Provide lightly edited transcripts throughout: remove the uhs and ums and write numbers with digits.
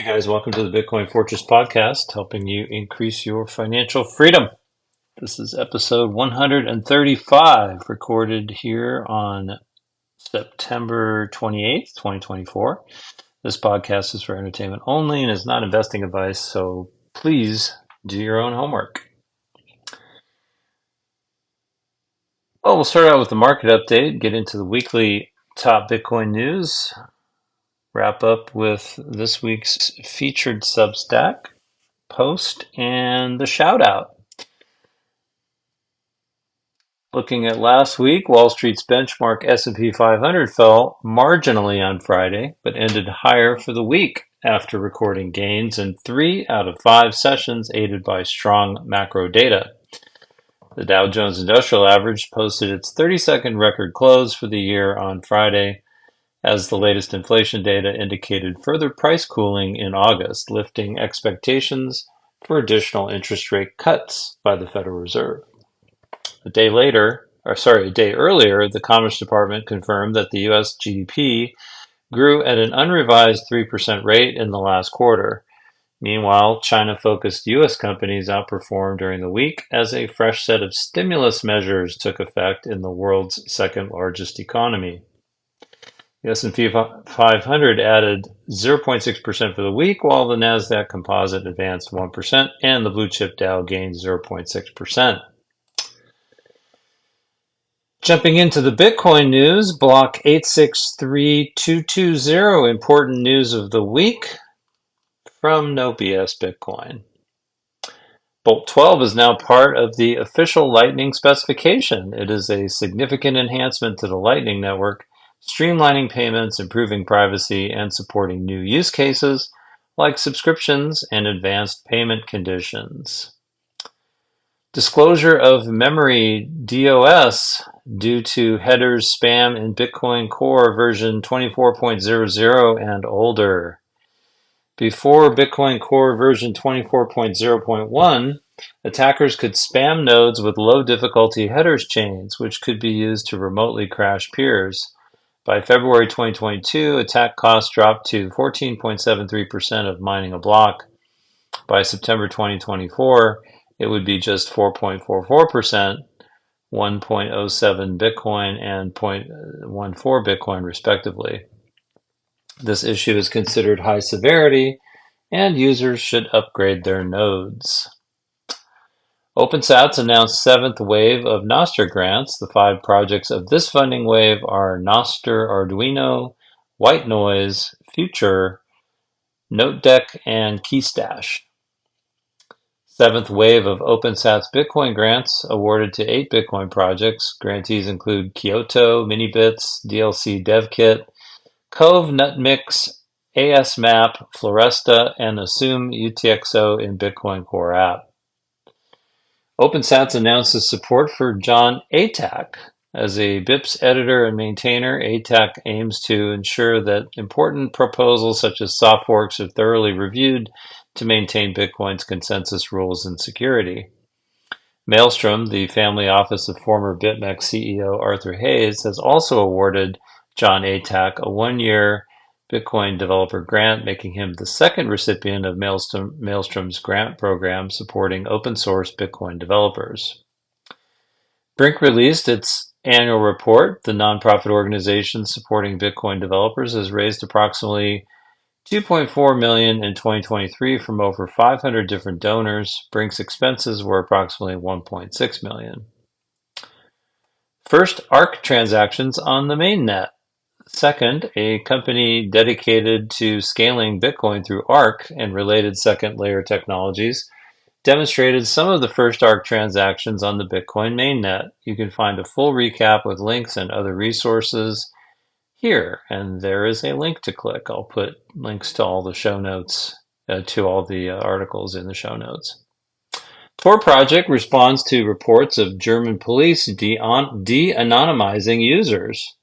Guys, welcome to the Bitcoin Fortress podcast, helping you increase your financial freedom. This is episode 135, recorded here on September 28th, 2024. This podcast is for entertainment only and is not investing advice, so please do your own homework. Well, we'll start out with the market update, get into the weekly top Bitcoin news, wrap up with this week's featured Substack post and the shout out. Looking at last week, Wall Street's benchmark S&P 500 fell marginally on Friday, but ended higher for the week after recording gains in 3 out of 5 sessions aided by strong macro data. The Dow Jones Industrial Average posted its 32nd record close for the year on Friday, as the latest inflation data indicated further price cooling in August, lifting expectations for additional interest rate cuts by the Federal Reserve. A day earlier, the Commerce Department confirmed that the U.S. GDP grew at an unrevised 3% rate in the last quarter. Meanwhile, China-focused U.S. companies outperformed during the week as a fresh set of stimulus measures took effect in the world's second-largest economy. The S&P 500 added 0.6% for the week, while the Nasdaq Composite advanced 1% and the blue-chip Dow gained 0.6%. Jumping into the Bitcoin news, block 863220, important news of the week from No BS Bitcoin. Bolt 12 is now part of the official Lightning specification. It is a significant enhancement to the Lightning Network, streamlining payments, improving privacy, and supporting new use cases like subscriptions and advanced payment conditions. Disclosure of memory DOS due to headers spam in Bitcoin Core version 24.00 and older. Before Bitcoin Core version 24.0.1, attackers could spam nodes with low difficulty headers chains, which could be used to remotely crash peers. By February 2022, attack costs dropped to 14.73% of mining a block. By September 2024, it would be just 4.44%, 1.07 Bitcoin and 0.14 Bitcoin respectively. This issue is considered high severity, and users should upgrade their nodes. OpenSats announced 7th wave of Nostr grants. The 5 projects of this funding wave are Nostr Arduino, White Noise, Future, NoteDeck, and Keystash. 7th wave of OpenSats Bitcoin grants awarded to 8 Bitcoin projects. Grantees include Kyoto, Minibits, DLC DevKit, Cove, Nutmix, ASMap, Floresta, and Assume UTXO in Bitcoin Core app. OpenSats announces support for John Atack. As a BIP's editor and maintainer, Atack aims to ensure that important proposals such as soft forks are thoroughly reviewed to maintain Bitcoin's consensus rules and security. Maelstrom, the family office of former BitMEX CEO Arthur Hayes, has also awarded John Atack a 1-year Bitcoin developer grant, making him the second recipient of Maelstrom's grant program supporting open source Bitcoin developers. Brink released its annual report. The nonprofit organization supporting Bitcoin developers has raised approximately $2.4 million in 2023 from over 500 different donors. Brink's expenses were approximately $1.6 million. First ARC transactions on the mainnet. Second, a company dedicated to scaling Bitcoin through ARC and related second-layer technologies demonstrated some of the first ARC transactions on the Bitcoin mainnet. You can find a full recap with links and other resources here, and there is a link to click. I'll put links to all the show notes, to all the articles in the show notes. Tor project responds to reports of German police de-anonymizing users.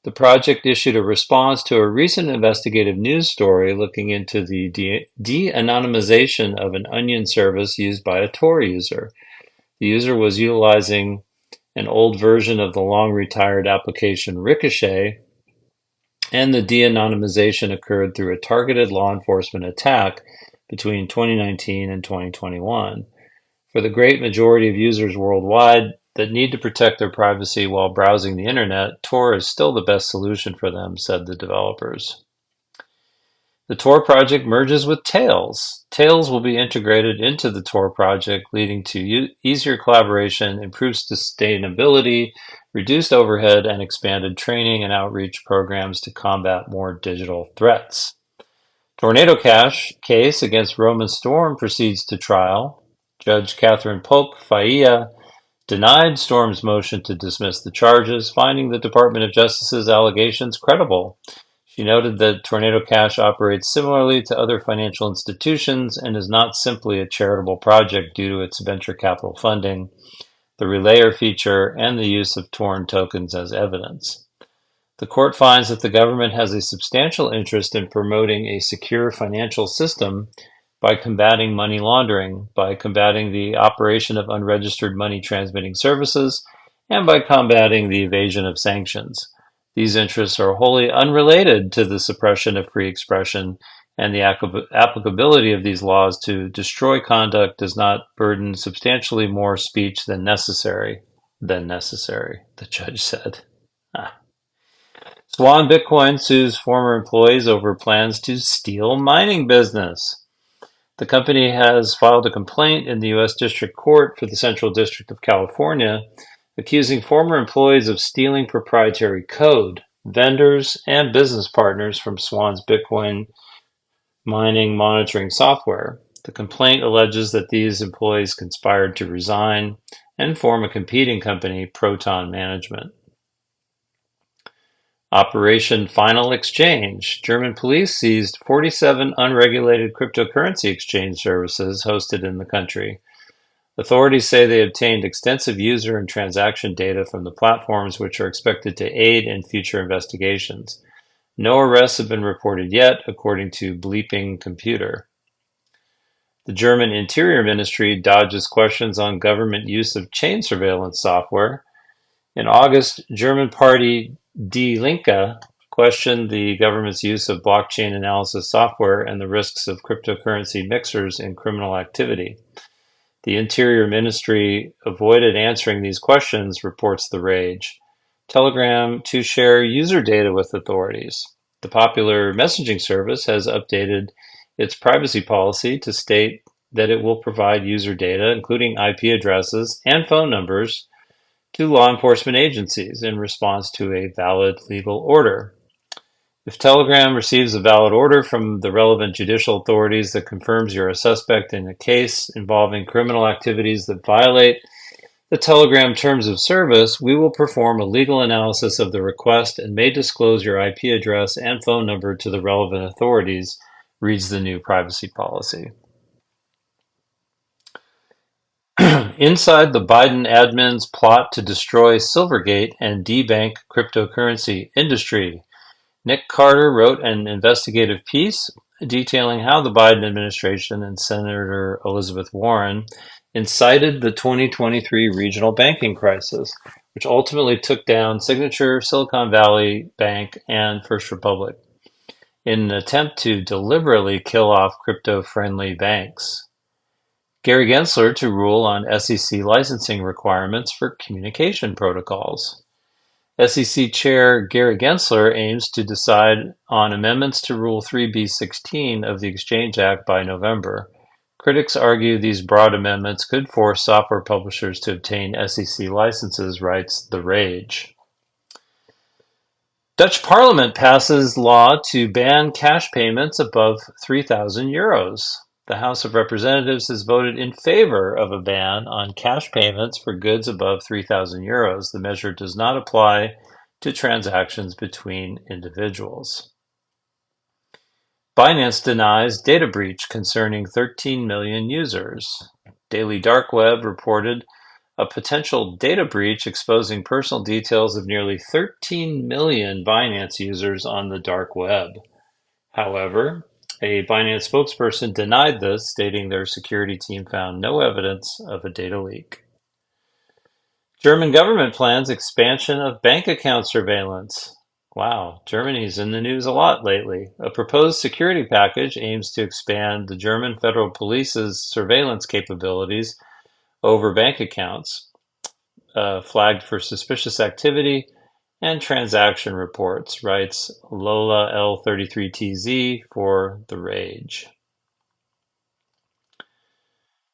The project issued a response to a recent investigative news story looking into the de-anonymization of an Onion service used by a Tor user. The user was utilizing an old version of the long-retired application Ricochet and the de-anonymization occurred through a targeted law enforcement attack between 2019 and 2021. For the great majority of users worldwide that need to protect their privacy while browsing the internet, Tor is still the best solution for them, said the developers. The Tor project merges with Tails. Tails will be integrated into the Tor project, leading to easier collaboration, improved sustainability, reduced overhead, and expanded training and outreach programs to combat more digital threats. Tornado Cash case against Roman Storm proceeds to trial. Judge Catherine Polk Failla denied Storm's motion to dismiss the charges, finding the Department of Justice's allegations credible. She noted that Tornado Cash operates similarly to other financial institutions and is not simply a charitable project due to its venture capital funding, the relayer feature, and the use of Torn tokens as evidence. The court finds that the government has a substantial interest in promoting a secure financial system by combating money laundering, by combating the operation of unregistered money transmitting services, and by combating the evasion of sanctions. These interests are wholly unrelated to the suppression of free expression, and the applicability of these laws to destroy conduct does not burden substantially more speech than necessary, the judge said. Swan Bitcoin sues former employees over plans to steal mining business. The company has filed a complaint in the U.S. District Court for the Central District of California, accusing former employees of stealing proprietary code, vendors, and business partners from Swan's Bitcoin mining monitoring software. The complaint alleges that these employees conspired to resign and form a competing company, Proton Management. Operation Final Exchange. German police seized 47 unregulated cryptocurrency exchange services hosted in the country. Authorities say they obtained extensive user and transaction data from the platforms, which are expected to aid in future investigations. No arrests have been reported yet, according to Bleeping Computer. The German Interior Ministry dodges questions on government use of chain surveillance software. In August, German party Die Linke questioned the government's use of blockchain analysis software and the risks of cryptocurrency mixers in criminal activity. The Interior Ministry avoided answering these questions, reports The Rage. Telegram to share user data with authorities. The popular messaging service has updated its privacy policy to state that it will provide user data, including IP addresses and phone numbers, to law enforcement agencies in response to a valid legal order. If Telegram receives a valid order from the relevant judicial authorities that confirms you're a suspect in a case involving criminal activities that violate the Telegram terms of service, we will perform a legal analysis of the request and may disclose your IP address and phone number to the relevant authorities, reads the new privacy policy. Inside the Biden admin's plot to destroy Silvergate and debank cryptocurrency industry, Nick Carter wrote an investigative piece detailing how the Biden administration and Senator Elizabeth Warren incited the 2023 regional banking crisis, which ultimately took down Signature, Silicon Valley Bank, and First Republic, in an attempt to deliberately kill off crypto-friendly banks. Gary Gensler to rule on SEC licensing requirements for communication protocols. SEC Chair Gary Gensler aims to decide on amendments to Rule 3b-16 of the Exchange Act by November. Critics argue these broad amendments could force software publishers to obtain SEC licenses, writes The Rage. Dutch Parliament passes law to ban cash payments above €3,000. The House of Representatives has voted in favor of a ban on cash payments for goods above €3,000. The measure does not apply to transactions between individuals. Binance denies data breach concerning 13 million users. Daily Dark Web reported a potential data breach exposing personal details of nearly 13 million Binance users on the dark web. However, a Binance spokesperson denied this, stating their security team found no evidence of a data leak. German government plans expansion of bank account surveillance. Wow, Germany's in the news a lot lately. A proposed security package aims to expand the German Federal Police's surveillance capabilities over bank accounts flagged for suspicious activity and transaction reports, writes Lola L33TZ for The Rage.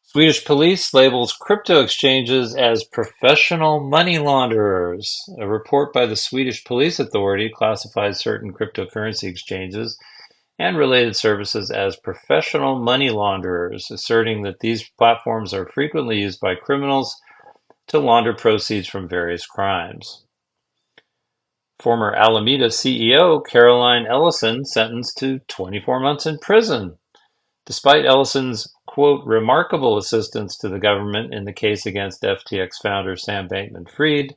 Swedish police labels crypto exchanges as professional money launderers. A report by the Swedish Police Authority classifies certain cryptocurrency exchanges and related services as professional money launderers, asserting that these platforms are frequently used by criminals to launder proceeds from various crimes. Former Alameda CEO Caroline Ellison sentenced to 24 months in prison. Despite Ellison's, quote, remarkable assistance to the government in the case against FTX founder Sam Bankman-Fried,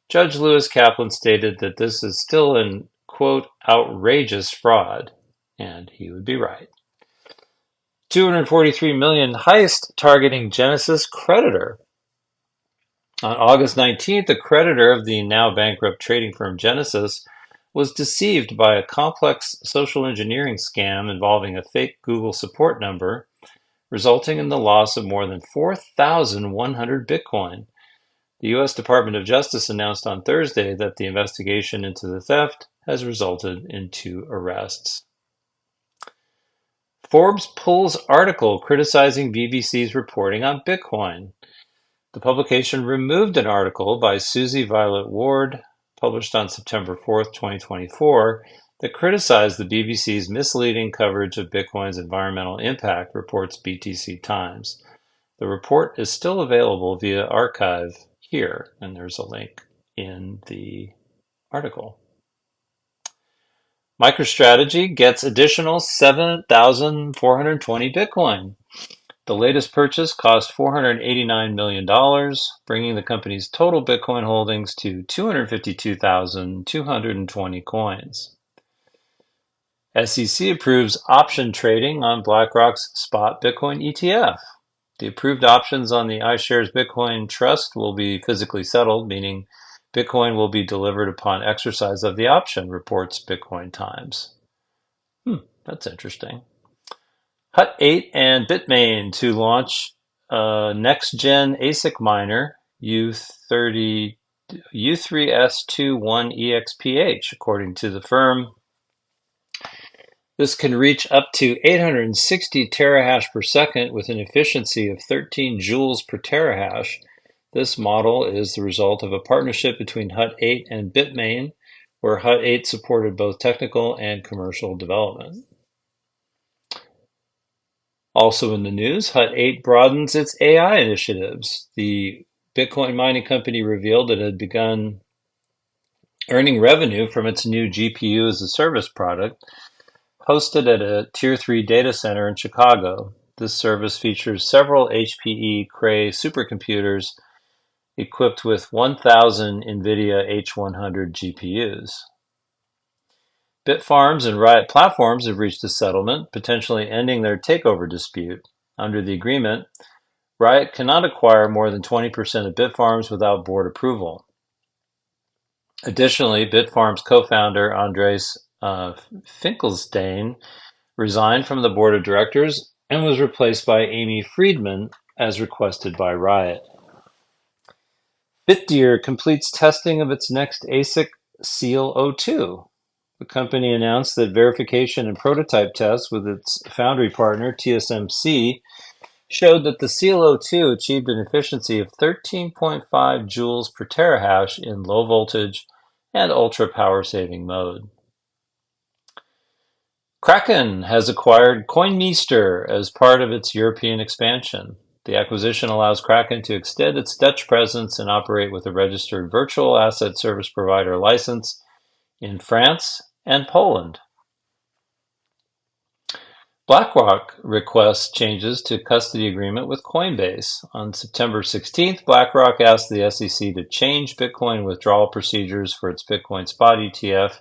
Judge Lewis Kaplan stated that this is still an, quote, outrageous fraud. And he would be right. 243 million heist targeting Genesis creditor. On August 19th, the creditor of the now bankrupt trading firm Genesis was deceived by a complex social engineering scam involving a fake Google support number, resulting in the loss of more than 4,100 Bitcoin. The U.S. Department of Justice announced on Thursday that the investigation into the theft has resulted in 2 arrests. Forbes pulls article criticizing BBC's reporting on Bitcoin. The publication removed an article by Susie Violet Ward, published on September 4th, 2024, that criticized the BBC's misleading coverage of Bitcoin's environmental impact, reports BTC Times. The report is still available via archive here, and there's a link in the article. MicroStrategy gets additional 7,420 Bitcoin. The latest purchase cost $489 million, bringing the company's total Bitcoin holdings to 252,220 coins. SEC approves option trading on BlackRock's spot Bitcoin ETF. The approved options on the iShares Bitcoin Trust will be physically settled, meaning Bitcoin will be delivered upon exercise of the option, reports Bitcoin Times. That's interesting. Hut 8 and Bitmain to launch a next-gen ASIC miner, U3S21EXPH, according to the firm. This can reach up to 860 terahash per second with an efficiency of 13 joules per terahash. This model is the result of a partnership between Hut 8 and Bitmain, where Hut 8 supported both technical and commercial development. Also in the news, Hut 8 broadens its AI initiatives. The Bitcoin mining company revealed it had begun earning revenue from its new GPU as a service product, hosted at a Tier 3 data center in Chicago. This service features several HPE Cray supercomputers equipped with 1,000 NVIDIA H100 GPUs. Bitfarms and Riot Platforms have reached a settlement, potentially ending their takeover dispute. Under the agreement, Riot cannot acquire more than 20% of Bitfarms without board approval. Additionally, Bitfarms co-founder Andres Finkelstein resigned from the board of directors and was replaced by Amy Friedman as requested by Riot. Bitdeer completes testing of its next ASIC SEAL02. The company announced that verification and prototype tests with its foundry partner, TSMC, showed that the SEAL02 achieved an efficiency of 13.5 joules per terahash in low voltage and ultra power saving mode. Kraken has acquired Coinmeester as part of its European expansion. The acquisition allows Kraken to extend its Dutch presence and operate with a registered virtual asset service provider license in France and Poland. BlackRock requests changes to custody agreement with Coinbase. On September 16th, BlackRock asked the SEC to change Bitcoin withdrawal procedures for its Bitcoin spot ETF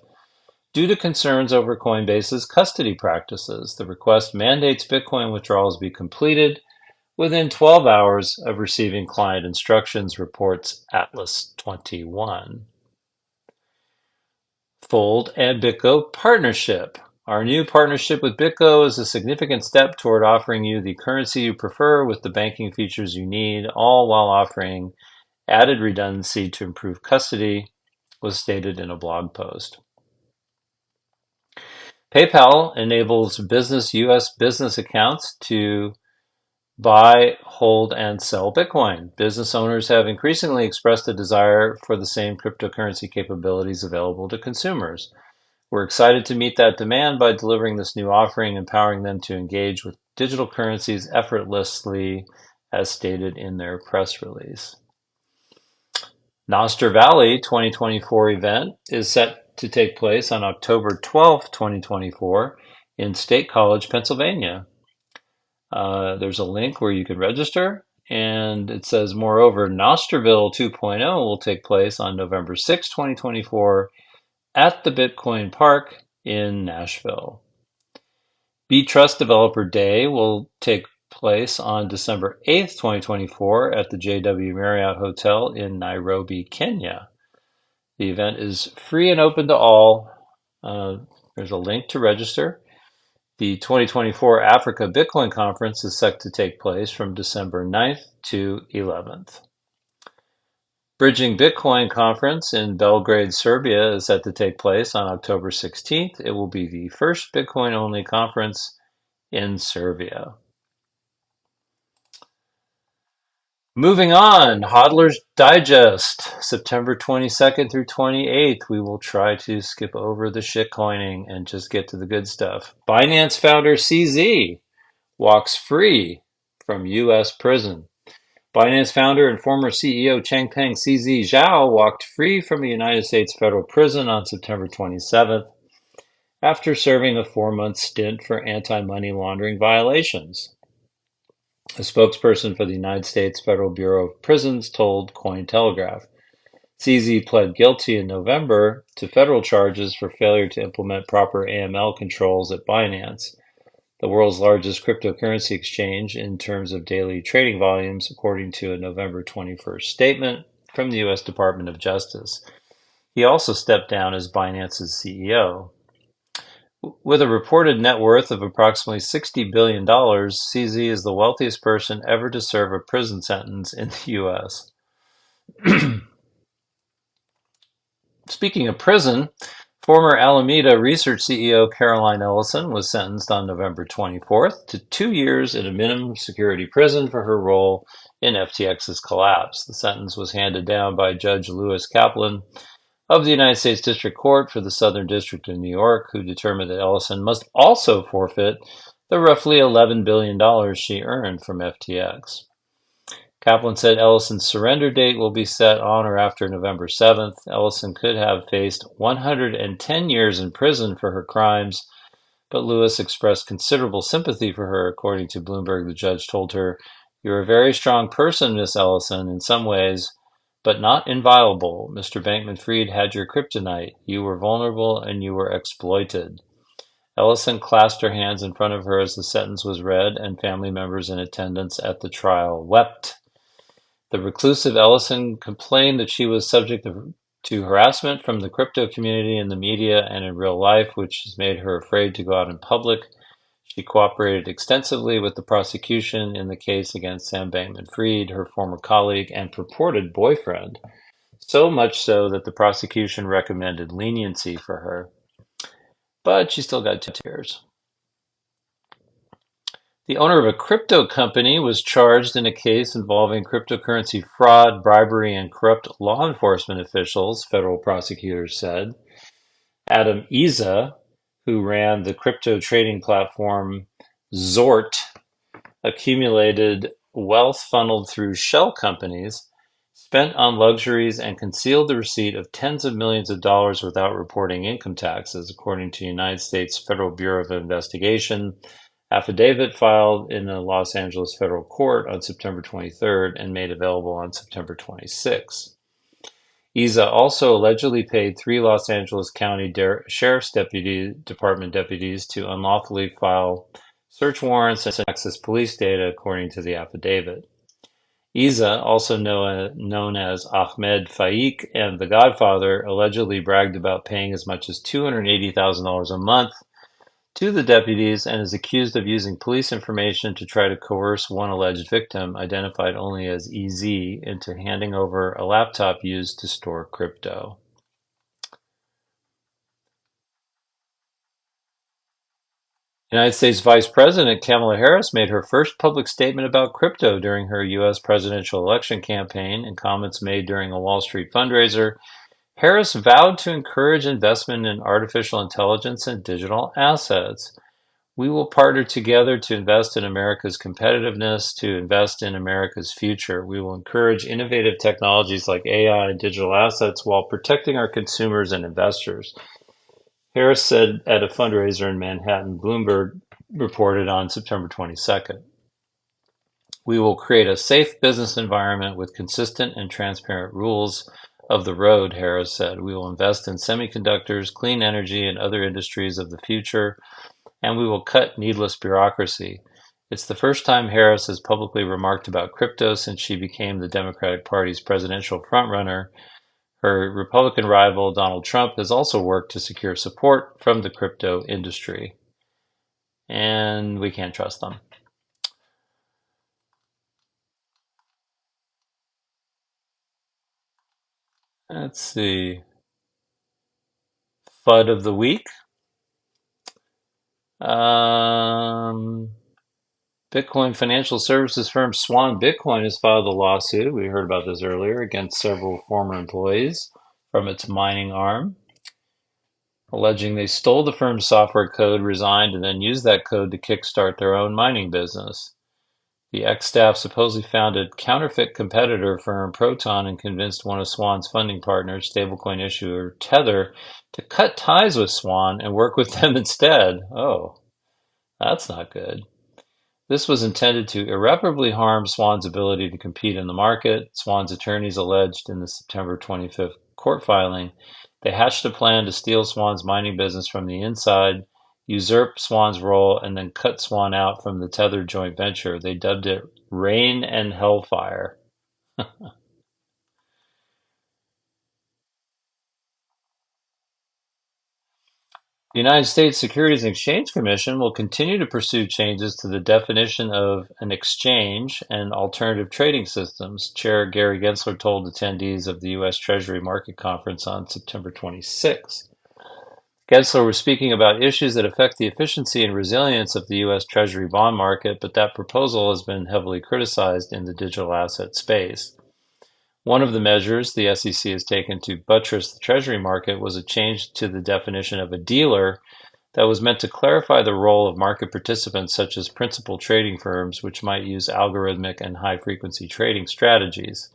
due to concerns over Coinbase's custody practices. The request mandates Bitcoin withdrawals be completed within 12 hours of receiving client instructions, reports Atlas 21. Fold and BitGo partnership. Our new partnership with BitGo is a significant step toward offering you the currency you prefer with the banking features you need, all while offering added redundancy to improve custody, was stated in a blog post. PayPal enables business U.S. business accounts to buy, hold, and sell Bitcoin. Business owners have increasingly expressed a desire for the same cryptocurrency capabilities available to consumers. We're excited to meet that demand by delivering this new offering, empowering them to engage with digital currencies effortlessly, as stated in their press release. Nostr Valley 2024 event is set to take place on October 12, 2024 in State College, Pennsylvania. There's a link where you can register, and it says, moreover, Nostrville 2.0 will take place on November 6, 2024 at the Bitcoin Park in Nashville. B-Trust Developer Day will take place on December 8th, 2024 at the JW Marriott Hotel in Nairobi, Kenya. The event is free and open to all. There's a link to register. The 2024 Africa Bitcoin Conference is set to take place from December 9th to 11th. Bridging Bitcoin Conference in Belgrade, Serbia is set to take place on October 16th. It will be the first Bitcoin-only conference in Serbia. Moving on, Hodler's Digest, September 22nd through 28th. We will try to skip over the shitcoining and just get to the good stuff. Binance founder CZ walks free from U.S. prison. Binance founder and former CEO Changpeng Zhao walked free from a United States federal prison on September 27th after serving a 4-month stint for anti-money laundering violations. A spokesperson for the United States Federal Bureau of Prisons told Cointelegraph. CZ pled guilty in November to federal charges for failure to implement proper AML controls at Binance, the world's largest cryptocurrency exchange in terms of daily trading volumes, according to a November 21st statement from the U.S. Department of Justice. He also stepped down as Binance's CEO. With a reported net worth of approximately $60 billion, CZ is the wealthiest person ever to serve a prison sentence in the U.S. Speaking of prison, former Alameda Research CEO Caroline Ellison was sentenced on November 24th to 2 years in a minimum security prison for her role in FTX's collapse. The sentence was handed down by Judge Lewis Kaplan of the United States District Court for the Southern District of New York, who determined that Ellison must also forfeit the roughly $11 billion she earned from FTX. Kaplan said Ellison's surrender date will be set on or after November 7th. Ellison could have faced 110 years in prison for her crimes, but Lewis expressed considerable sympathy for her. According to Bloomberg, the judge told her, "You're a very strong person, Miss Ellison, in some ways, but not inviolable. Mr. Bankman-Fried had your kryptonite. You were vulnerable and you were exploited." Ellison clasped her hands in front of her as the sentence was read, and family members in attendance at the trial wept. The reclusive Ellison complained that she was subject to harassment from the crypto community in the media and in real life, which has made her afraid to go out in public. She cooperated extensively with the prosecution in the case against Sam Bankman-Fried, her former colleague and purported boyfriend, so much so that the prosecution recommended leniency for her. But she still got 2 years. The owner of a crypto company was charged in a case involving cryptocurrency fraud, bribery, and corrupt law enforcement officials, federal prosecutors said. Adam Iza, who ran the crypto trading platform Zort, accumulated wealth funneled through shell companies, spent on luxuries, and concealed the receipt of tens of millions of dollars without reporting income taxes, according to United States Federal Bureau of Investigation affidavit filed in the Los Angeles federal court on September 23rd and made available on September 26th. Iza also allegedly paid 3 Los Angeles County Sheriff's Department deputies to unlawfully file search warrants and access police data, according to the affidavit. Isa, also known as Ahmed Faik and The Godfather, allegedly bragged about paying as much as $280,000 a month to the deputies and is accused of using police information to try to coerce one alleged victim, identified only as EZ, into handing over a laptop used to store crypto. United States Vice President Kamala Harris made her first public statement about crypto during her U.S. presidential election campaign. In comments made during a Wall Street fundraiser, Harris vowed to encourage investment in artificial intelligence and digital assets. We will partner together to invest in America's competitiveness, to invest in America's future. We will encourage innovative technologies like AI and digital assets while protecting our consumers and investors. Harris said at a fundraiser in Manhattan, Bloomberg reported on September 22nd. We will create a safe business environment with consistent and transparent rules of the road, Harris said. We will invest in semiconductors, clean energy, and other industries of the future, and we will cut needless bureaucracy. It's the first time Harris has publicly remarked about crypto since she became the Democratic Party's presidential frontrunner. Her Republican rival, Donald Trump, has also worked to secure support from the crypto industry. And we can't trust them. Let's see. FUD of the week. Bitcoin financial services firm Swan Bitcoin has filed a lawsuit. We heard about this earlier against several former employees from its mining arm, alleging they stole the firm's software code, resigned, and then used that code to kickstart their own mining business. The ex-staff supposedly founded counterfeit competitor firm Proton and convinced one of Swan's funding partners, stablecoin issuer Tether, to cut ties with Swan and work with them instead. Oh, that's not good. This was intended to irreparably harm Swan's ability to compete in the market. Swan's attorneys alleged in the September 25th court filing they hatched a plan to steal Swan's mining business from the inside, usurp Swan's role, and then cut Swan out from the Tether joint venture. They dubbed it Rain and Hellfire. The United States Securities and Exchange Commission will continue to pursue changes to the definition of an exchange and alternative trading systems, Chair Gary Gensler told attendees of the U.S. Treasury Market Conference on September 26. Gensler was speaking about issues that affect the efficiency and resilience of the U.S. Treasury bond market, but that proposal has been heavily criticized in the digital asset space. One of the measures the SEC has taken to buttress the Treasury market was a change to the definition of a dealer that was meant to clarify the role of market participants such as principal trading firms, which might use algorithmic and high-frequency trading strategies.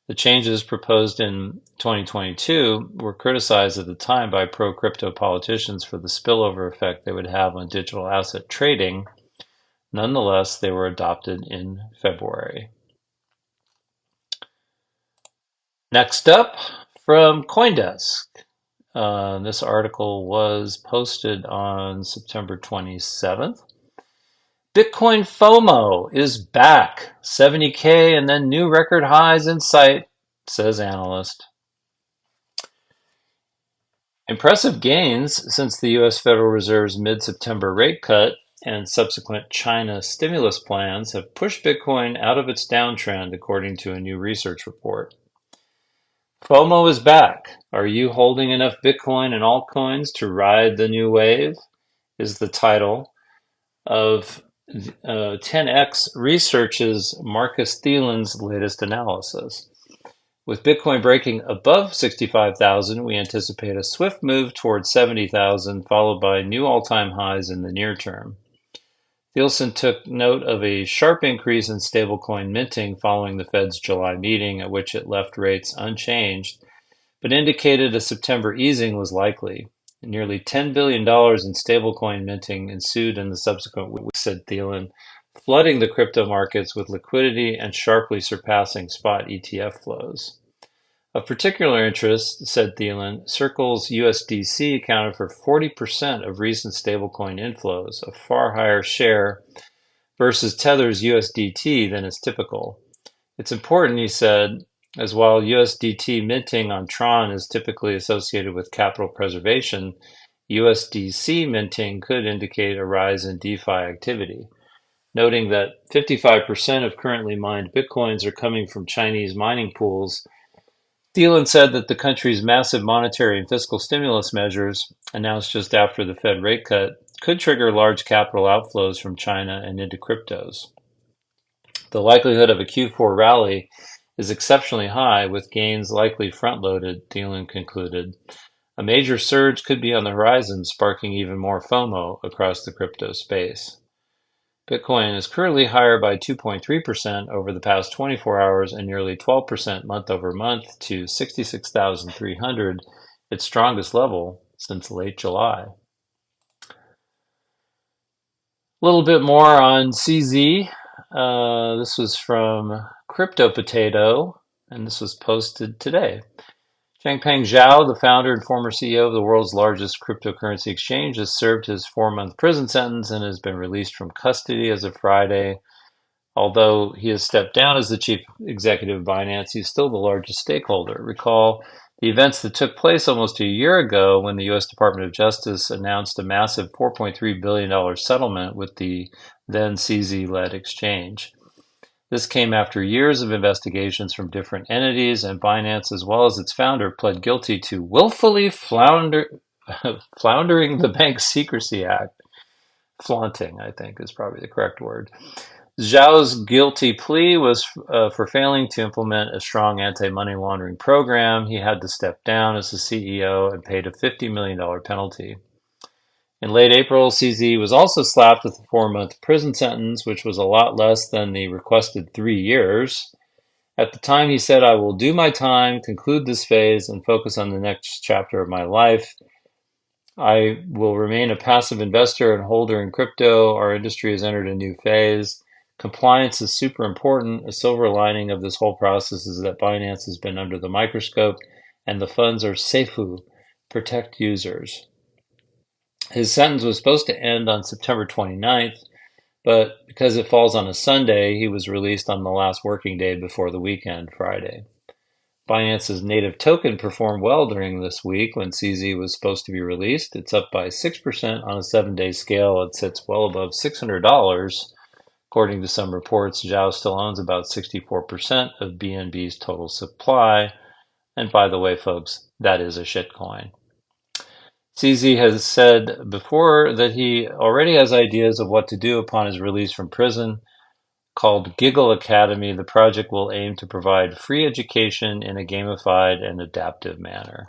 The changes proposed in 2022 were criticized at the time by pro-crypto politicians for the spillover effect they would have on digital asset trading. Nonetheless, they were adopted in February. Next up, from CoinDesk. This article was posted on September 27th. Bitcoin FOMO is back. 70K and then new record highs in sight, says analyst. Impressive gains since the U.S. Federal Reserve's mid-September rate cut and subsequent China stimulus plans have pushed Bitcoin out of its downtrend, according to a new research report. FOMO is back. Are you holding enough Bitcoin and altcoins to ride the new wave? Is the title of 10x Research's Marcus Thielen's latest analysis. With Bitcoin breaking above 65,000, we anticipate a swift move towards 70,000, followed by new all-time highs in the near term. Thielsen took note of a sharp increase in stablecoin minting following the Fed's July meeting, at which it left rates unchanged, but indicated a September easing was likely. Nearly $10 billion in stablecoin minting ensued in the subsequent weeks, said Thielen, flooding the crypto markets with liquidity and sharply surpassing spot ETF flows. Of particular interest, said Thielen, Circle's USDC accounted for 40% of recent stablecoin inflows, a far higher share versus Tether's USDT than is typical. It's important, he said, as while USDT minting on Tron is typically associated with capital preservation, USDC minting could indicate a rise in DeFi activity, noting that 55% of currently mined Bitcoins are coming from Chinese mining pools. Thielen said that the country's massive monetary and fiscal stimulus measures, announced just after the Fed rate cut, could trigger large capital outflows from China and into cryptos. The likelihood of a Q4 rally is exceptionally high, with gains likely front-loaded, Thielen concluded. A major surge could be on the horizon, sparking even more FOMO across the crypto space. Bitcoin is currently higher by 2.3% over the past 24 hours and nearly 12% month over month to 66,300, its strongest level since late July. A little bit more on CZ. This was from Crypto Potato, and this was posted today. Changpeng Zhao, the founder and former CEO of the world's largest cryptocurrency exchange, has served his 4-month prison sentence and has been released from custody as of Friday. Although he has stepped down as the chief executive of Binance, he's still the largest stakeholder. Recall the events that took place almost a year ago when the U.S. Department of Justice announced a massive $4.3 billion settlement with the then CZ-led exchange. This came after years of investigations from different entities, and Binance, as well as its founder, pled guilty to willfully floundering the Bank Secrecy Act. Flaunting, I think, is probably the correct word. Zhao's guilty plea was for failing to implement a strong anti-money laundering program. He had to step down as the CEO and paid a $50 million penalty. In late April, CZ was also slapped with a 4-month prison sentence, which was a lot less than the requested 3 years. At the time, he said, "I will do my time, conclude this phase, and focus on the next chapter of my life. I will remain a passive investor and holder in crypto. Our industry has entered a new phase. Compliance is super important. A silver lining of this whole process is that Binance has been under the microscope, and the funds are seifu, protect users." His sentence was supposed to end on September 29th, but because it falls on a Sunday, he was released on the last working day before the weekend, Friday. Binance's native token performed well during this week when CZ was supposed to be released. It's up by 6% on a 7-day scale. It sits well above $600. According to some reports, Zhao still owns about 64% of BNB's total supply. And by the way, folks, that is a shitcoin. CZ has said before that he already has ideas of what to do upon his release from prison. Called Giggle Academy, the project will aim to provide free education in a gamified and adaptive manner.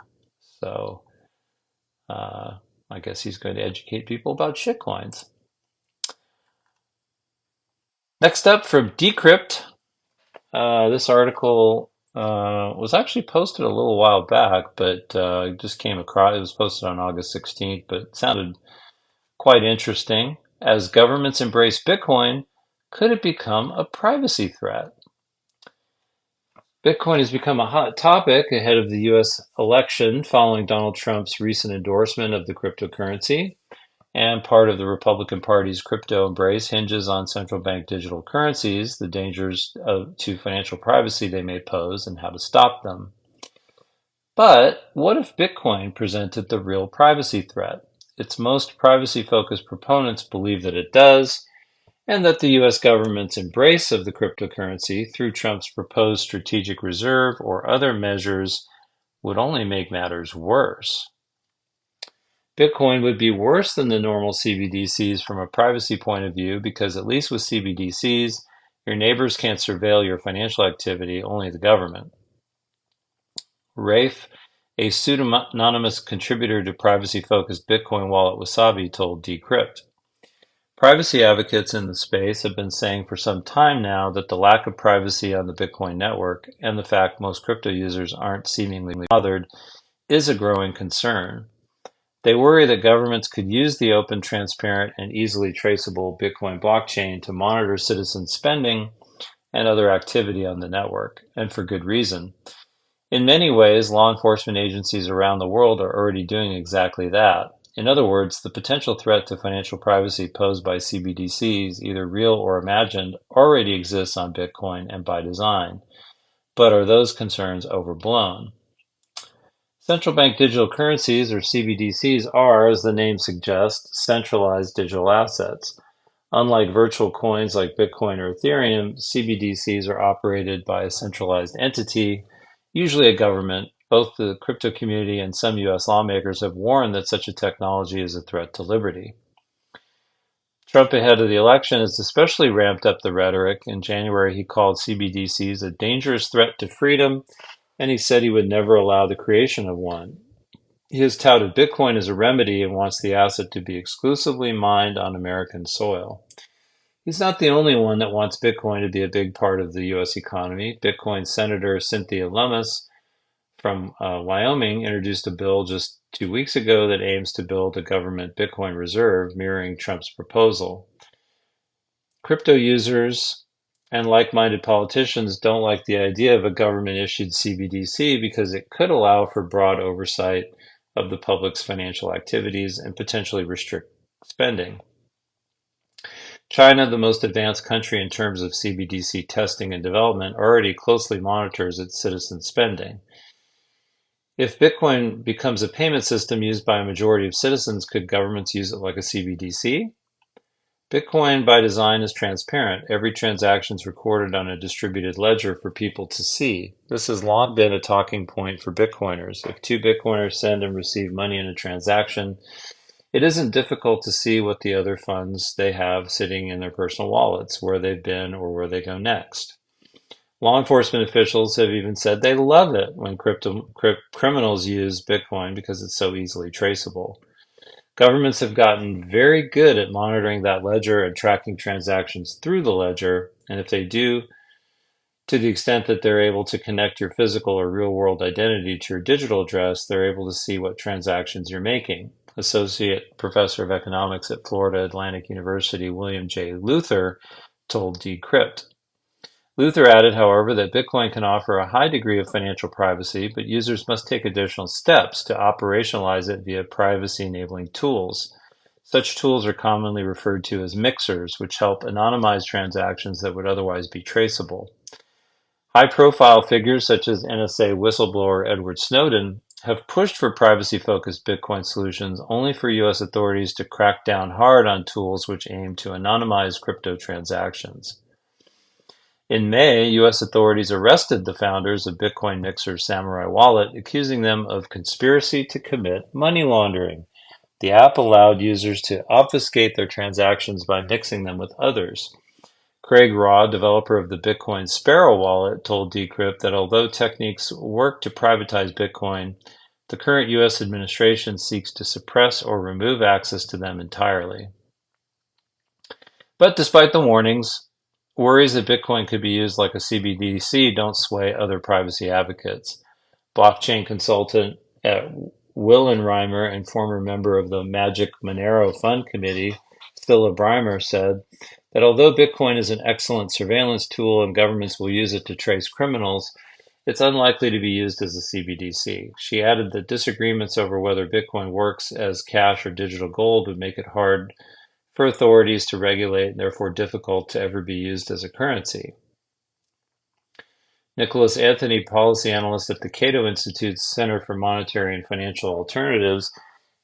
So I guess he's going to educate people about shitcoins. Next up from Decrypt, this article was actually posted a little while back, but it just came across. It was posted on August 16th, but it sounded quite interesting. As governments embrace Bitcoin, could it become a privacy threat? Bitcoin has become a hot topic ahead of the U.S. election following Donald Trump's recent endorsement of the cryptocurrency. And part of the Republican Party's crypto embrace hinges on central bank digital currencies, the dangers to financial privacy they may pose, and how to stop them. But what if Bitcoin presented the real privacy threat? Its most privacy-focused proponents believe that it does, and that the U.S. government's embrace of the cryptocurrency through Trump's proposed strategic reserve or other measures would only make matters worse. Bitcoin would be worse than the normal CBDCs from a privacy point of view because at least with CBDCs, your neighbors can't surveil your financial activity, only the government. Rafe, a pseudonymous contributor to privacy-focused Bitcoin wallet Wasabi, told Decrypt. Privacy advocates in the space have been saying for some time now that the lack of privacy on the Bitcoin network and the fact most crypto users aren't seemingly bothered is a growing concern. They worry that governments could use the open, transparent, and easily traceable Bitcoin blockchain to monitor citizen spending and other activity on the network, and for good reason. In many ways, law enforcement agencies around the world are already doing exactly that. In other words, the potential threat to financial privacy posed by CBDCs, either real or imagined, already exists on Bitcoin and by design. But are those concerns overblown? Central bank digital currencies, or CBDCs, are, as the name suggests, centralized digital assets. Unlike virtual coins like Bitcoin or Ethereum, CBDCs are operated by a centralized entity, usually a government. Both the crypto community and some US lawmakers have warned that such a technology is a threat to liberty. Trump, ahead of the election, has especially ramped up the rhetoric. In January, he called CBDCs a dangerous threat to freedom, and he said he would never allow the creation of one. He has touted Bitcoin as a remedy and wants the asset to be exclusively mined on American soil. He's not the only one that wants Bitcoin to be a big part of the U.S. economy. Bitcoin Senator Cynthia Lummis from Wyoming introduced a bill just 2 weeks ago that aims to build a government Bitcoin reserve, mirroring Trump's proposal. Crypto users and like-minded politicians don't like the idea of a government-issued CBDC because it could allow for broad oversight of the public's financial activities and potentially restrict spending. China, the most advanced country in terms of CBDC testing and development, already closely monitors its citizen spending. If Bitcoin becomes a payment system used by a majority of citizens, could governments use it like a CBDC? Bitcoin, by design, is transparent. Every transaction is recorded on a distributed ledger for people to see. This has long been a talking point for Bitcoiners. If two Bitcoiners send and receive money in a transaction, it isn't difficult to see what the other funds they have sitting in their personal wallets, where they've been, or where they go next. Law enforcement officials have even said they love it when criminals use Bitcoin because it's so easily traceable. Governments have gotten very good at monitoring that ledger and tracking transactions through the ledger, and if they do, to the extent that they're able to connect your physical or real-world identity to your digital address, they're able to see what transactions you're making. Associate Professor of Economics at Florida Atlantic University, William J. Luther, told Decrypt. Luther added, however, that Bitcoin can offer a high degree of financial privacy, but users must take additional steps to operationalize it via privacy-enabling tools. Such tools are commonly referred to as mixers, which help anonymize transactions that would otherwise be traceable. High-profile figures such as NSA whistleblower Edward Snowden have pushed for privacy-focused Bitcoin solutions, only for U.S. authorities to crack down hard on tools which aim to anonymize crypto transactions. In May, U.S. authorities arrested the founders of Bitcoin mixer Samurai Wallet, accusing them of conspiracy to commit money laundering. The app allowed users to obfuscate their transactions by mixing them with others. Craig Raw, developer of the Bitcoin Sparrow wallet, told Decrypt that although techniques work to privatize Bitcoin, the current U.S. administration seeks to suppress or remove access to them entirely. But despite the warnings, worries that Bitcoin could be used like a CBDC don't sway other privacy advocates. Blockchain consultant at Willenreimer and former member of the Magic Monero Fund Committee, Philip Breimer, said that although Bitcoin is an excellent surveillance tool and governments will use it to trace criminals, it's unlikely to be used as a CBDC. She added that disagreements over whether Bitcoin works as cash or digital gold would make it hard for authorities to regulate and therefore difficult to ever be used as a currency. Nicholas Anthony, policy analyst at the Cato Institute's Center for Monetary and Financial Alternatives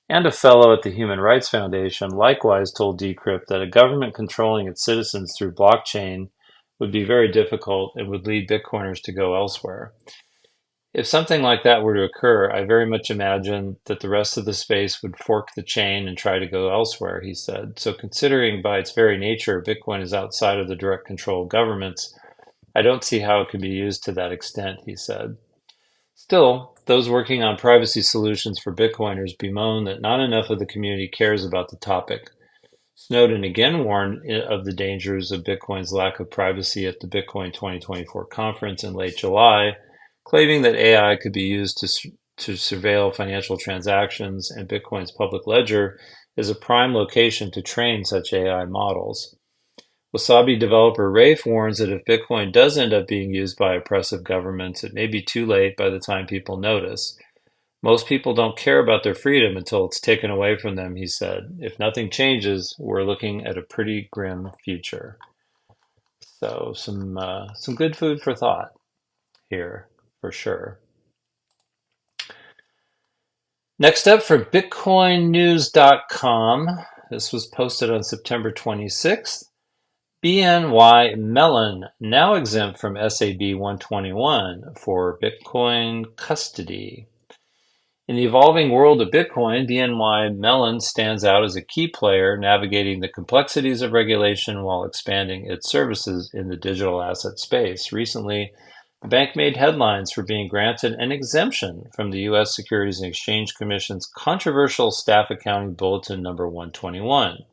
and a fellow at the Human Rights Foundation, likewise told Decrypt that a government controlling its citizens through blockchain would be very difficult and would lead Bitcoiners to go elsewhere. If something like that were to occur, I very much imagine that the rest of the space would fork the chain and try to go elsewhere, he said. So considering by its very nature Bitcoin is outside of the direct control of governments, I don't see how it can be used to that extent, he said. Still, those working on privacy solutions for Bitcoiners bemoan that not enough of the community cares about the topic. Snowden again warned of the dangers of Bitcoin's lack of privacy at the Bitcoin 2024 conference in late July, claiming that AI could be used to surveil financial transactions, and Bitcoin's public ledger is a prime location to train such AI models. Wasabi developer Rafe warns that if Bitcoin does end up being used by oppressive governments, it may be too late by the time people notice. Most people don't care about their freedom until it's taken away from them, he said. If nothing changes, we're looking at a pretty grim future. So some good food for thought here, for sure. Next up for BitcoinNews.com. This was posted on September 26th. BNY Mellon now exempt from SAB 121 for Bitcoin custody. In the evolving world of Bitcoin, BNY Mellon stands out as a key player navigating the complexities of regulation while expanding its services in the digital asset space. Recently, the bank made headlines for being granted an exemption from the U.S. Securities and Exchange Commission's controversial Staff Accounting Bulletin number 121.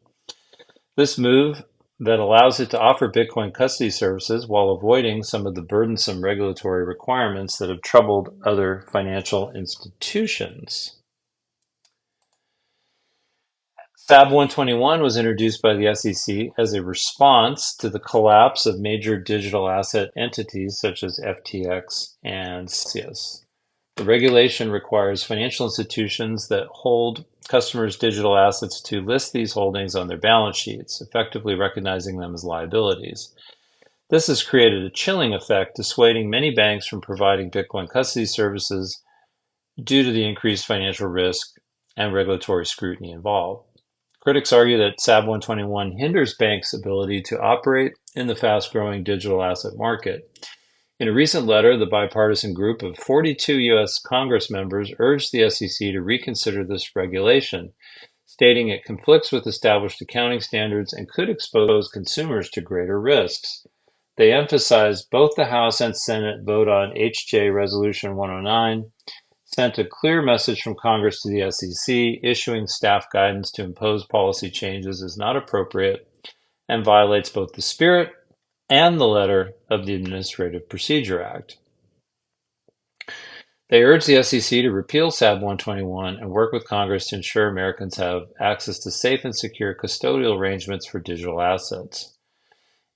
This move that allows it to offer Bitcoin custody services while avoiding some of the burdensome regulatory requirements that have troubled other financial institutions. SAB 121 was introduced by the SEC as a response to the collapse of major digital asset entities such as FTX and Celsius. The regulation requires financial institutions that hold customers' digital assets to list these holdings on their balance sheets, effectively recognizing them as liabilities. This has created a chilling effect, dissuading many banks from providing Bitcoin custody services due to the increased financial risk and regulatory scrutiny involved. Critics argue that SAB 121 hinders banks' ability to operate in the fast-growing digital asset market. In a recent letter, the bipartisan group of 42 U.S. Congress members urged the SEC to reconsider this regulation, stating it conflicts with established accounting standards and could expose consumers to greater risks. They emphasized both the House and Senate vote on H.J. Resolution 109 sent a clear message from Congress to the SEC, issuing staff guidance to impose policy changes is not appropriate and violates both the spirit and the letter of the Administrative Procedure Act. They urge the SEC to repeal SAB 121 and work with Congress to ensure Americans have access to safe and secure custodial arrangements for digital assets.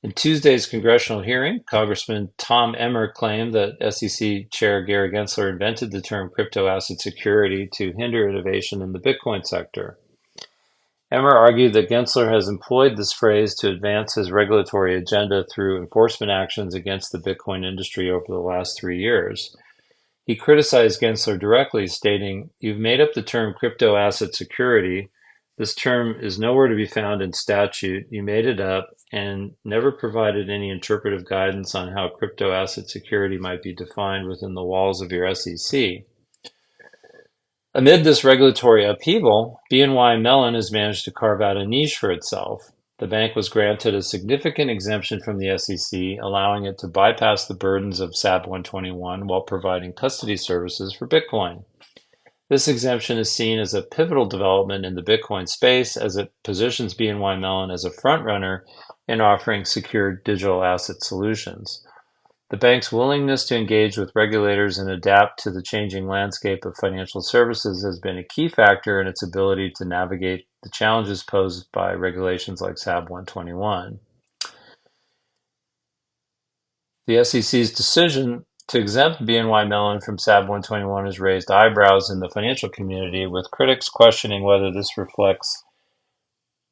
In Tuesday's congressional hearing, Congressman Tom Emmer claimed that SEC Chair Gary Gensler invented the term crypto asset security to hinder innovation in the Bitcoin sector. Emmer argued that Gensler has employed this phrase to advance his regulatory agenda through enforcement actions against the Bitcoin industry over the last 3 years. He criticized Gensler directly, stating, "You've made up the term crypto asset security. This term is nowhere to be found in statute. You made it up and never provided any interpretive guidance on how crypto asset security might be defined within the walls of your SEC." Amid this regulatory upheaval, BNY Mellon has managed to carve out a niche for itself. The bank was granted a significant exemption from the SEC, allowing it to bypass the burdens of SAB 121 while providing custody services for Bitcoin. This exemption is seen as a pivotal development in the Bitcoin space as it positions BNY Mellon as a frontrunner in offering secure digital asset solutions. The bank's willingness to engage with regulators and adapt to the changing landscape of financial services has been a key factor in its ability to navigate the challenges posed by regulations like SAB 121. The SEC's decision to exempt BNY Mellon from SAB 121 has raised eyebrows in the financial community, with critics questioning whether this reflects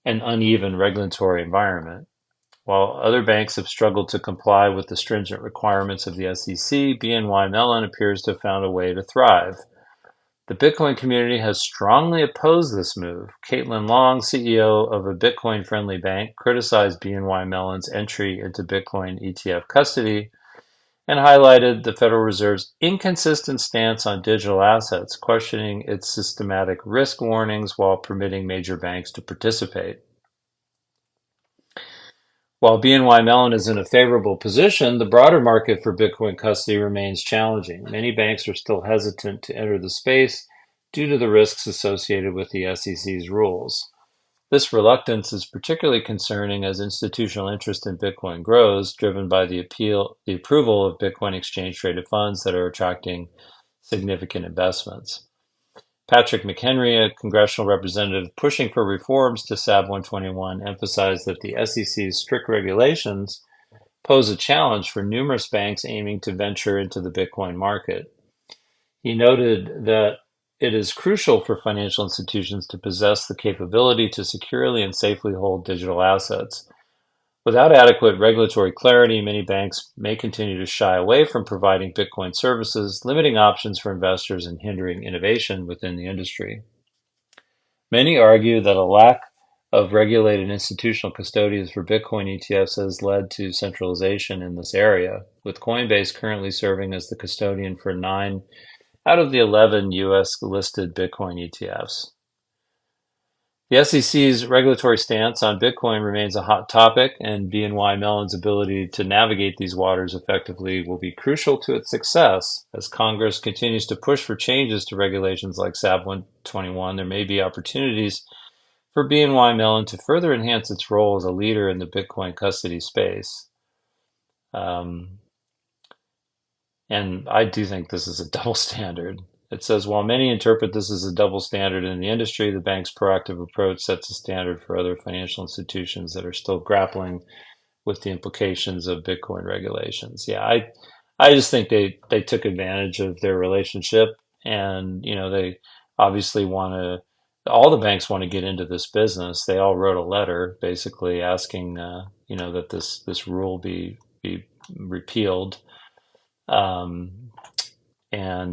an uneven regulatory environment. While other banks have struggled to comply with the stringent requirements of the SEC, BNY Mellon appears to have found a way to thrive. The Bitcoin community has strongly opposed this move. Caitlin Long, CEO of a Bitcoin-friendly bank, criticized BNY Mellon's entry into Bitcoin ETF custody and highlighted the Federal Reserve's inconsistent stance on digital assets, questioning its systematic risk warnings while permitting major banks to participate. While BNY Mellon is in a favorable position, the broader market for Bitcoin custody remains challenging. Many banks are still hesitant to enter the space due to the risks associated with the SEC's rules. This reluctance is particularly concerning as institutional interest in Bitcoin grows, driven by the approval of Bitcoin exchange-traded funds that are attracting significant investments. Patrick McHenry, a congressional representative pushing for reforms to SAB 121, emphasized that the SEC's strict regulations pose a challenge for numerous banks aiming to venture into the Bitcoin market. He noted that it is crucial for financial institutions to possess the capability to securely and safely hold digital assets. Without adequate regulatory clarity, many banks may continue to shy away from providing Bitcoin services, limiting options for investors and hindering innovation within the industry. Many argue that a lack of regulated institutional custodians for Bitcoin ETFs has led to centralization in this area, with Coinbase currently serving as the custodian for 9 out of the 11 US listed Bitcoin ETFs. The SEC's regulatory stance on Bitcoin remains a hot topic, and BNY Mellon's ability to navigate these waters effectively will be crucial to its success. As Congress continues to push for changes to regulations like SAB 121, there may be opportunities for BNY Mellon to further enhance its role as a leader in the Bitcoin custody space. And I do think this is a double standard. It says, while many interpret this as a double standard in the industry, the bank's proactive approach sets a standard for other financial institutions that are still grappling with the implications of Bitcoin regulations. Yeah, I just think they took advantage of their relationship, and they obviously want to. All the banks want to get into this business. They all wrote a letter basically asking, that this rule be repealed. And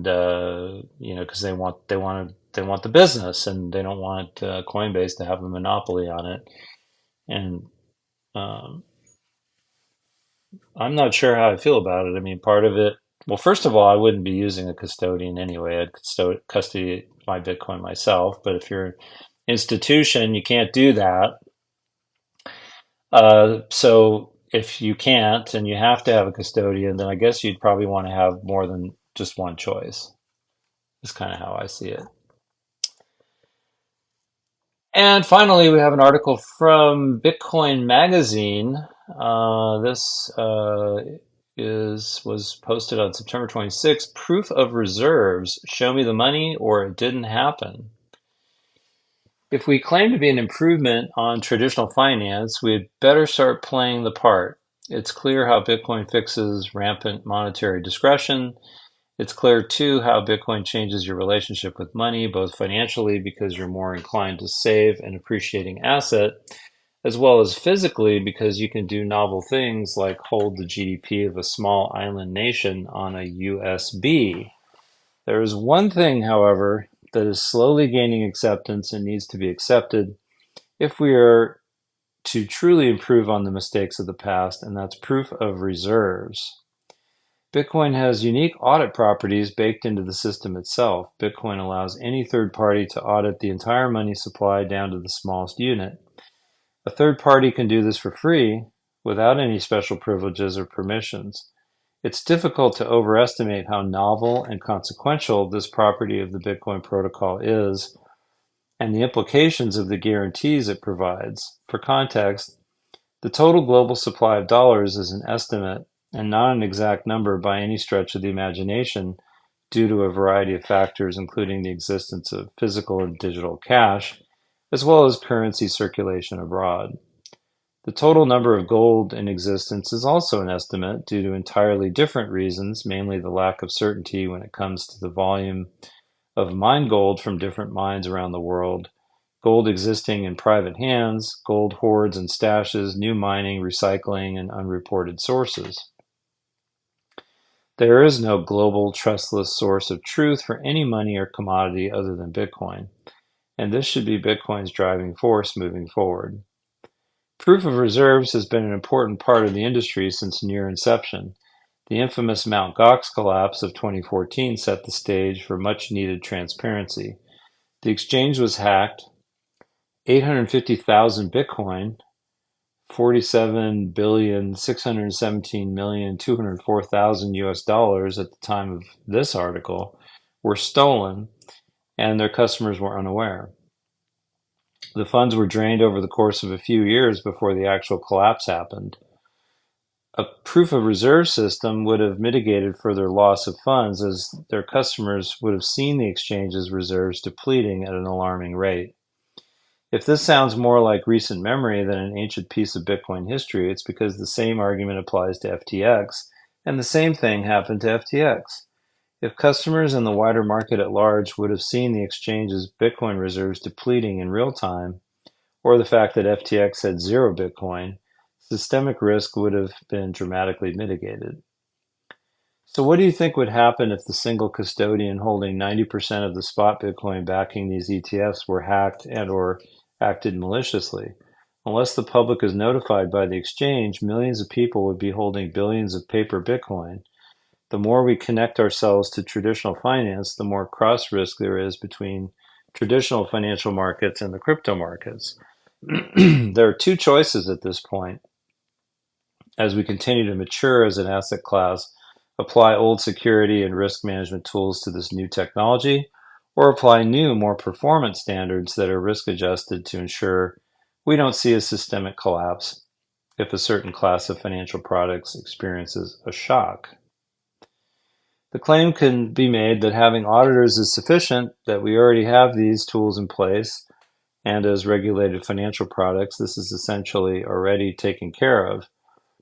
because they want the business, and they don't want Coinbase to have a monopoly on it. And I'm not sure how I feel about it. I mean, part of it. Well, first of all, I wouldn't be using a custodian anyway. I'd custody my Bitcoin myself. But if you're an institution, you can't do that. So if you can't and you have to have a custodian, then I guess you'd probably want to have more than just one choice. Is kind of how I see it. And finally, we have an article from Bitcoin Magazine. This was posted on September 26th. Proof of reserves. Show me the money, or it didn't happen. If we claim to be an improvement on traditional finance, we'd better start playing the part. It's clear how Bitcoin fixes rampant monetary discretion. It's clear, too, how Bitcoin changes your relationship with money, both financially because you're more inclined to save an appreciating asset, as well as physically because you can do novel things like hold the GDP of a small island nation on a USB. There is one thing, however, that is slowly gaining acceptance and needs to be accepted if we are to truly improve on the mistakes of the past, and that's proof of reserves. Bitcoin has unique audit properties baked into the system itself. Bitcoin allows any third party to audit the entire money supply down to the smallest unit. A third party can do this for free without any special privileges or permissions. It's difficult to overestimate how novel and consequential this property of the Bitcoin protocol is, and the implications of the guarantees it provides. For context, the total global supply of dollars is an estimate and not an exact number by any stretch of the imagination due to a variety of factors, including the existence of physical and digital cash, as well as currency circulation abroad. The total number of gold in existence is also an estimate due to entirely different reasons, mainly the lack of certainty when it comes to the volume of mined gold from different mines around the world, gold existing in private hands, gold hoards and stashes, new mining, recycling, and unreported sources. There is no global trustless source of truth for any money or commodity other than Bitcoin, and this should be Bitcoin's driving force moving forward. Proof of reserves has been an important part of the industry since near inception. The infamous Mt. Gox collapse of 2014 set the stage for much-needed transparency. The exchange was hacked, 850,000 Bitcoin, 47,617,204,000 US dollars at the time of this article were stolen, and their customers were unaware. The funds were drained over the course of a few years before the actual collapse happened. A proof of reserve system would have mitigated further loss of funds, as their customers would have seen the exchange's reserves depleting at an alarming rate. If this sounds more like recent memory than an ancient piece of Bitcoin history, it's because the same argument applies to FTX, and the same thing happened to FTX. If customers and the wider market at large would have seen the exchange's Bitcoin reserves depleting in real time, or the fact that FTX had zero Bitcoin, systemic risk would have been dramatically mitigated. So what do you think would happen if the single custodian holding 90% of the spot Bitcoin backing these ETFs were hacked and or acted maliciously? Unless the public is notified by the exchange, millions of people would be holding billions of paper Bitcoin. The more we connect ourselves to traditional finance, the more cross risk there is between traditional financial markets and the crypto markets. There are two choices at this point. As we continue to mature as an asset class, apply old security and risk management tools to this new technology, or apply new, more performance standards that are risk adjusted to ensure we don't see a systemic collapse if a certain class of financial products experiences a shock. The claim can be made that having auditors is sufficient, that we already have these tools in place, and as regulated financial products, this is essentially already taken care of.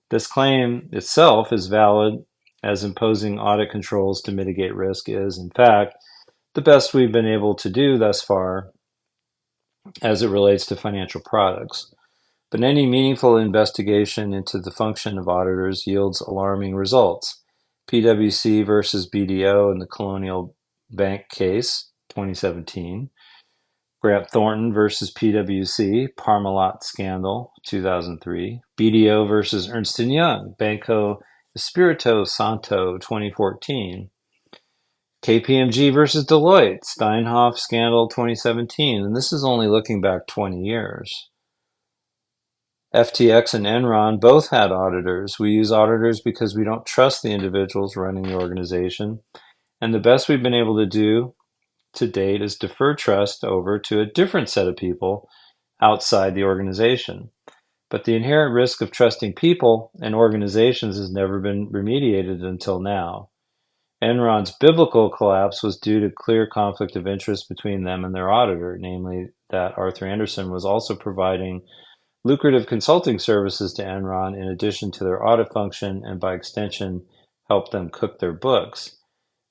This claim itself is valid, as imposing audit controls to mitigate risk is, in fact, the best we've been able to do thus far as it relates to financial products. But any meaningful investigation into the function of auditors yields alarming results. PwC versus BDO in the Colonial Bank case, 2017. Grant Thornton versus PwC, Parmalat scandal, 2003. BDO versus Ernst & Young, Banco Espirito Santo, 2014. KPMG versus Deloitte, Steinhoff scandal, 2017. And this is only looking back 20 years. FTX and Enron both had auditors. We use auditors because we don't trust the individuals running the organization. And the best we've been able to do to date is defer trust over to a different set of people outside the organization. But the inherent risk of trusting people and organizations has never been remediated until now. Enron's biblical collapse was due to clear conflict of interest between them and their auditor, namely that Arthur Andersen was also providing lucrative consulting services to Enron in addition to their audit function and by extension helped them cook their books.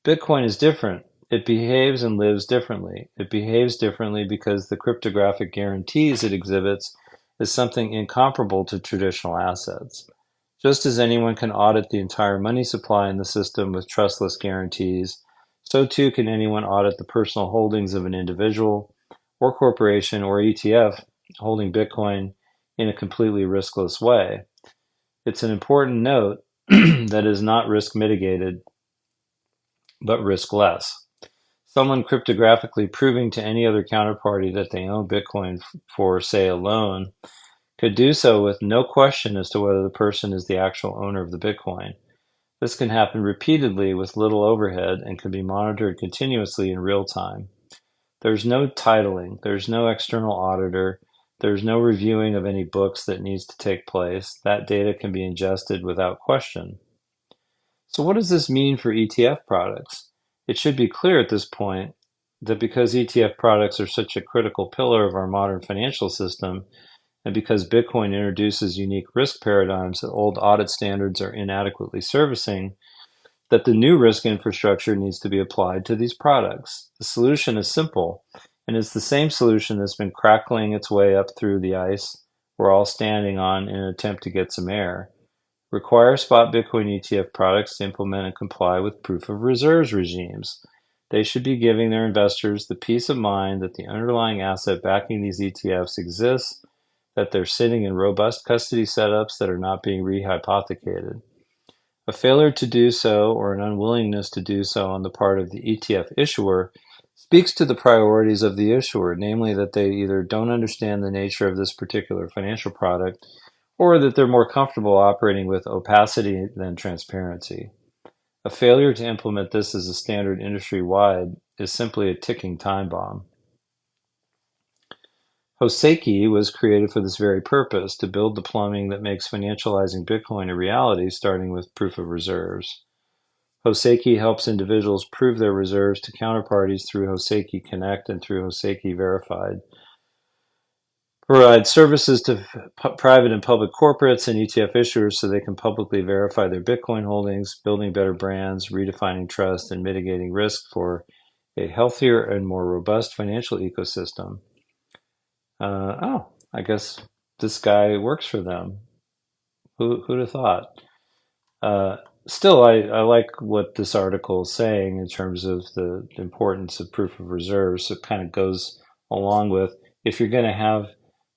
Bitcoin is different. It behaves and lives differently. It behaves differently because the cryptographic guarantees it exhibits is something incomparable to traditional assets. Just as anyone can audit the entire money supply in the system with trustless guarantees, so too can anyone audit the personal holdings of an individual or corporation or ETF holding Bitcoin in a completely riskless way. It's an important note that is not risk mitigated, but risk less. Someone cryptographically proving to any other counterparty that they own Bitcoin for, say, a loan could do so with no question as to whether the person is the actual owner of the Bitcoin. This can happen repeatedly with little overhead and can be monitored continuously in real time. There's no titling, there's no external auditor, there's no reviewing of any books that needs to take place. That data can be ingested without question. So what does this mean for ETF products? It should be clear at this point that because ETF products are such a critical pillar of our modern financial system, and because Bitcoin introduces unique risk paradigms that old audit standards are inadequately servicing, that the new risk infrastructure needs to be applied to these products. The solution is simple, and it's the same solution that's been crackling its way up through the ice we're all standing on in an attempt to get some air. Require spot Bitcoin ETF products to implement and comply with proof of reserves regimes. They should be giving their investors the peace of mind that the underlying asset backing these ETFs exists, that they're sitting in robust custody setups that are not being rehypothecated. A failure to do so or an unwillingness to do so on the part of the ETF issuer speaks to the priorities of the issuer, namely that they either don't understand the nature of this particular financial product or that they're more comfortable operating with opacity than transparency. A failure to implement this as a standard industry-wide is simply a ticking time bomb. Hoseki was created for this very purpose, to build the plumbing that makes financializing Bitcoin a reality, starting with proof of reserves. Hoseki helps individuals prove their reserves to counterparties through Hoseki Connect and through Hoseki Verified. provide services to private and public corporates and ETF issuers so they can publicly verify their Bitcoin holdings, building better brands, redefining trust, and mitigating risk for a healthier and more robust financial ecosystem. I guess this guy works for them. Who'd have thought? Uh, Still, I like what this article is saying in terms of the importance of proof of reserves. So it kind of goes along with if you're going to have,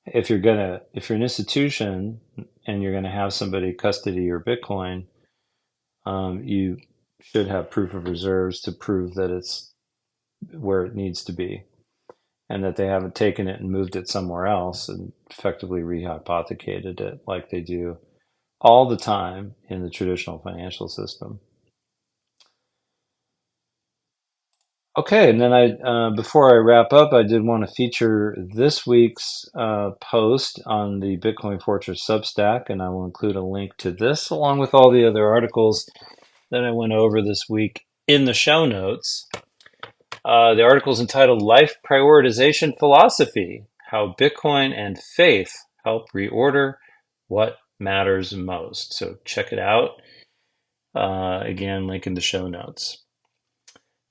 if you're an institution and you're going to have somebody custody your Bitcoin, you should have proof of reserves to prove that it's where it needs to be and that they haven't taken it and moved it somewhere else and effectively rehypothecated it like they do all the time in the traditional financial system. Okay, and then before I wrap up, I did want to feature this week's post on the Bitcoin Fortress Substack, and I will include a link to this along with all the other articles that I went over this week in the show notes. The article is entitled "Life Prioritization Philosophy: How Bitcoin and Faith Help Reorder What Matters Most." So check it out. Again, link in the show notes.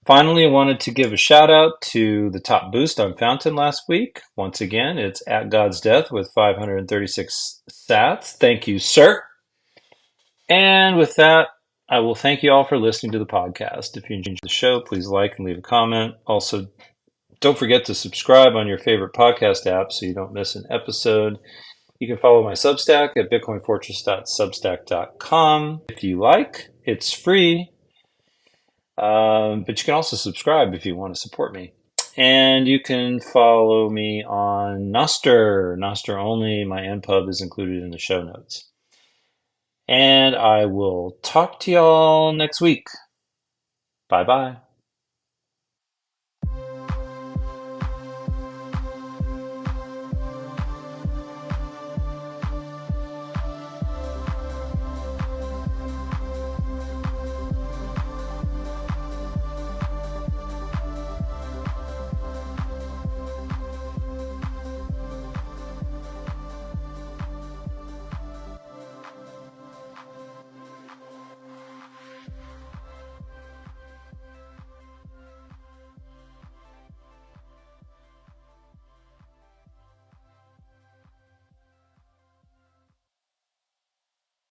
Finally, I wanted to give a shout out to the top boost on Fountain last week. Once again, it's at God's Death with 536 sats. Thank you, sir. And with that, I will thank you all for listening to the podcast. If you enjoyed the show, please like and leave a comment. Also, don't forget to subscribe on your favorite podcast app so you don't miss an episode. You can follow my Substack at bitcoinfortress.substack.com. If you like, it's free. But you can also subscribe if you want to support me. And you can follow me on Nostr. Nostr only. My NPub is included in the show notes. And I will talk to y'all next week. Bye-bye.